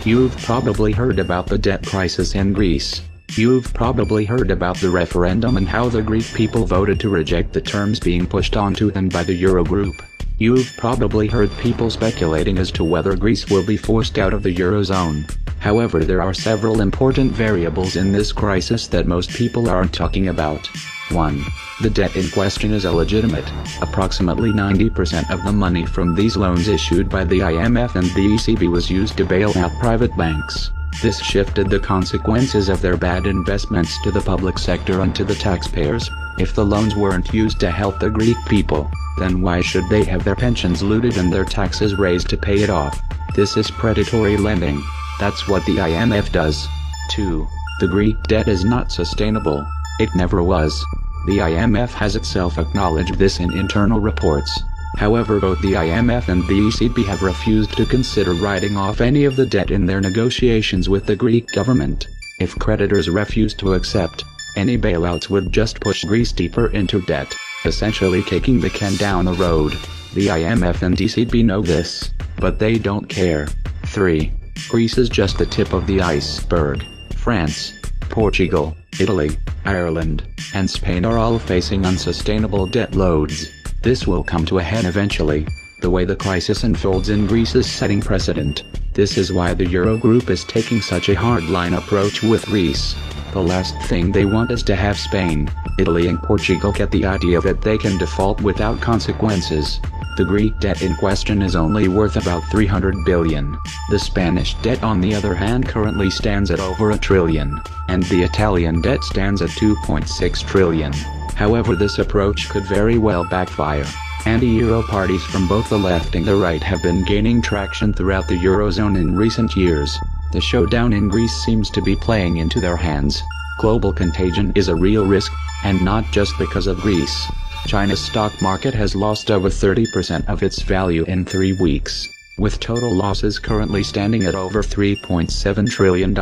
You've probably heard about the debt crisis in Greece. You've probably heard about the referendum and how the Greek people voted to reject the terms being pushed onto them by the Eurogroup. You've probably heard people speculating as to whether Greece will be forced out of the Eurozone. However, there are several important variables in this crisis that most people aren't talking about. 1. The debt in question is illegitimate. Approximately 90% of the money from these loans issued by the IMF and the ECB was used to bail out private banks. This shifted the consequences of their bad investments to the public sector and to the taxpayers. If the loans weren't used to help the Greek people, then why should they have their pensions looted and their taxes raised to pay it off? This is predatory lending. That's what the IMF does. 2. The Greek debt is not sustainable. It never was. The IMF has itself acknowledged this in internal reports. However, both the IMF and the ECB have refused to consider writing off any of the debt in their negotiations with the Greek government. If creditors refuse to accept, any bailouts would just push Greece deeper into debt, essentially kicking the can down the road. The IMF and ECB know this, but they don't care. 3. Greece is just the tip of the iceberg. France, Portugal, Italy, Ireland, and Spain are all facing unsustainable debt loads. This will come to a head eventually. The way the crisis unfolds in Greece is setting precedent. This is why the Eurogroup is taking such a hardline approach with Greece. The last thing they want is to have Spain, Italy and Portugal get the idea that they can default without consequences. The Greek debt in question is only worth about 300 billion. The Spanish debt on the other hand currently stands at over $1 trillion, and the Italian debt stands at 2.6 trillion. However, this approach could very well backfire. Anti-Euro parties from both the left and the right have been gaining traction throughout the Eurozone in recent years. The showdown in Greece seems to be playing into their hands. Global contagion is a real risk, and not just because of Greece. China's stock market has lost over 30% of its value in 3 weeks, with total losses currently standing at over $3.7 trillion.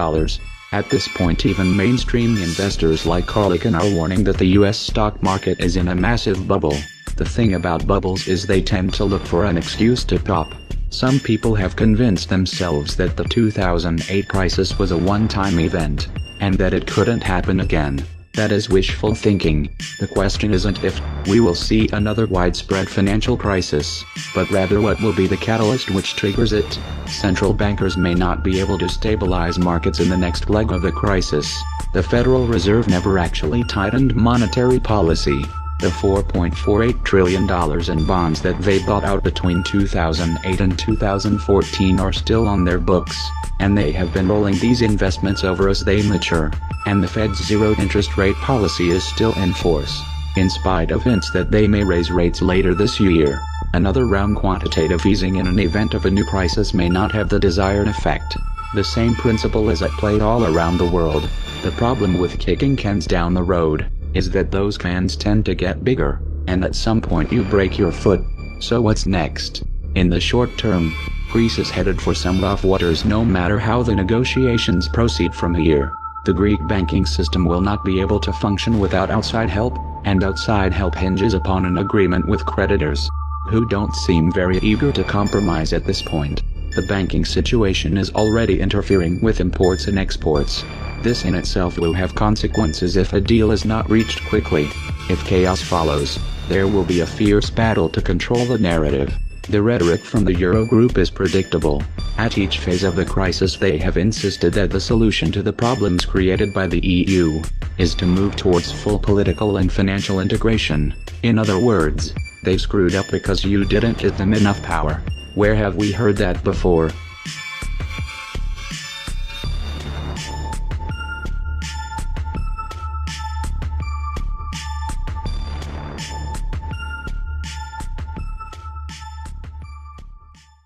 At this point, even mainstream investors like Carl Icahn are warning that the US stock market is in a massive bubble. The thing about bubbles is they tend to look for an excuse to pop. Some people have convinced themselves that the 2008 crisis was a one-time event, and that it couldn't happen again. That is wishful thinking. The question isn't if we will see another widespread financial crisis, but rather what will be the catalyst which triggers it. Central bankers may not be able to stabilize markets in the next leg of the crisis. The Federal Reserve never actually tightened monetary policy. The $4.48 trillion in bonds that they bought out between 2008 and 2014 are still on their books, and they have been rolling these investments over as they mature. And the Fed's zero-interest rate policy is still in force, in spite of hints that they may raise rates later this year. Another round quantitative easing in an event of a new crisis may not have the desired effect. The same principle is at play all around the world. The problem with kicking cans down the road is that those cans tend to get bigger, and at some point you break your foot. So what's next? In the short term, Greece is headed for some rough waters no matter how the negotiations proceed from here. The Greek banking system will not be able to function without outside help, and outside help hinges upon an agreement with creditors, who don't seem very eager to compromise at this point. The banking situation is already interfering with imports and exports. This in itself will have consequences if a deal is not reached quickly. If chaos follows, there will be a fierce battle to control the narrative. The rhetoric from the Eurogroup is predictable. At each phase of the crisis they have insisted that the solution to the problems created by the EU is to move towards full political and financial integration. In other words, they screwed up because you didn't give them enough power. Where have we heard that before?